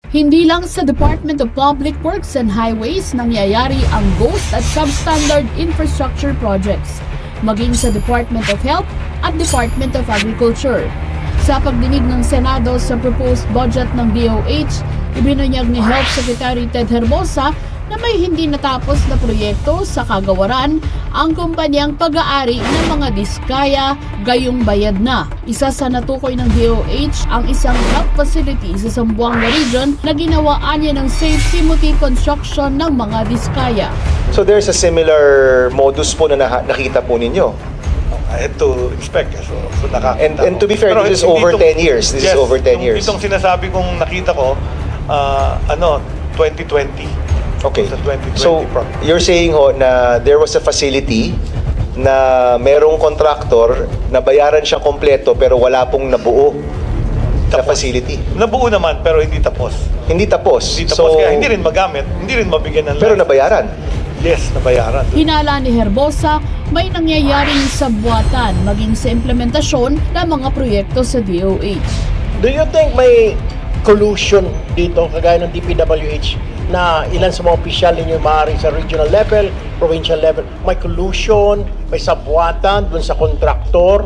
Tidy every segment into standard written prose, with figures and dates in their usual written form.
Hindi lang sa Department of Public Works and Highways nangyayari ang ghost at substandard infrastructure projects, maging sa Department of Health at Department of Agriculture. Sa pagdinig ng Senado sa proposed budget ng DOH, ibinunyag ni Health Secretary Ted Herbosa na may hindi natapos na proyekto sa kagawaran ang kumpanyang pag-aari ng mga diskaya gayong bayad na. Isa sa natukoy ng DOH ang isang health facility sa Zamboanga Region na ginawaan niya ng St. Timothy Construction ng mga diskaya. So there's a similar modus po na nakita po ninyo? I had to inspect. So nakakita and to be fair, this is over 10 years. This is over 10 years. Itong sinasabi kong nakita ko, 2020. Okay. So, you're saying ho na there was a facility na merong contractor na bayaran siya kompleto pero wala pong nabuo na facility. Nabuo naman pero hindi tapos. Hindi tapos. Hindi tapos kaya hindi rin magamit, hindi rin mabigyan ng life. Pero nabayaran. Yes, nabayaran. Hinala ni Herbosa, may nangyayaring sabwatan maging sa implementasyon ng mga proyekto sa DOH. Do you think may collusion dito kagaya ng DPWH na ilan sa mga opisyal ninyo maaari sa regional level, provincial level, may collusion, may sabwatan dun sa kontraktor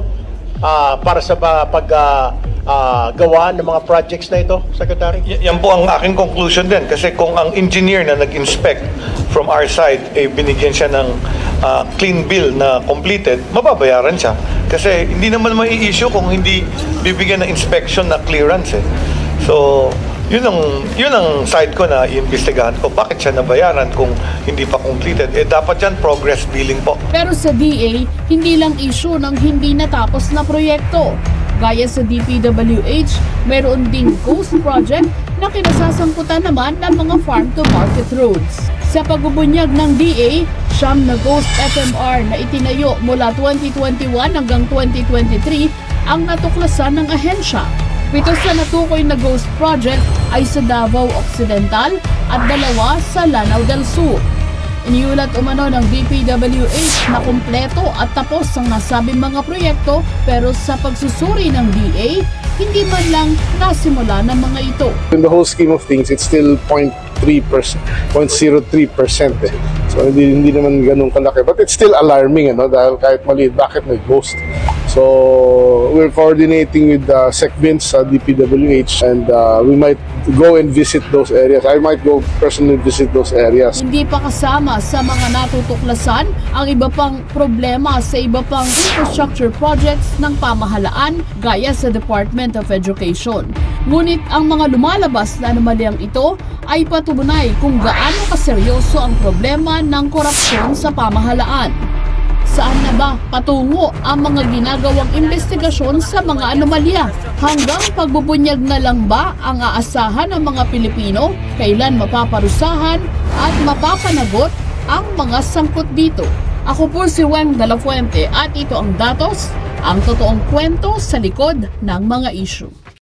para sa paggawa ng mga projects na ito, Secretary? Yan po ang aking conclusion din kasi kung ang engineer na nag-inspect from our side binigyan siya ng clean bill na completed, mababayaran siya. Kasi hindi naman mai-issue kung hindi bibigyan ng inspection na clearance eh. So, yun ang side ko na iimbestigahan ko. Bakit siya nabayaran kung hindi pa completed? Dapat yan progress billing po. Pero sa DA, hindi lang issue ng hindi natapos na proyekto. Gaya sa DPWH, mayroon ding ghost project na kinasasangkutan naman ng mga farm-to-market roads. Sa pagbubunyag ng DA, siyam na ghost FMR na itinayo mula 2021 hanggang 2023 ang natuklasan ng ahensya. 7 sa natukoy na ghost project ay sa Davao Occidental at 2 sa Lanao del Sur. Iniulat umano ng DPWH na kumpleto at tapos ang nasabing mga proyekto pero sa pagsusuri ng DA, hindi man lang nasimula ng mga ito. In the whole scheme of things, it's still 0.03%. So hindi naman ganun kalaki. But it's still alarming, dahil kahit maliit, bakit may ghost? So we're coordinating with SecVince, DPWH, and we might go and visit those areas. I might go personally visit those areas. Hindi pa kasama sa mga natutuklasan ang iba pang problema sa iba pang infrastructure projects ng pamahalaan gaya sa Department of Education. Ngunit ang mga lumalabas na anomalyang ito ay patunay kung gaano kaseryoso ang problema ng korupsyon sa pamahalaan. Saan na ba patungo ang mga ginagawang investigasyon sa mga anomalya? Hanggang pagbubunyag na lang ba ang aasahan ng mga Pilipino? Kailan mapaparusahan at mapapanagot ang mga sangkot dito? Ako po si Weng de la Fuente at ito ang datos, ang totoong kwento sa likod ng mga issue.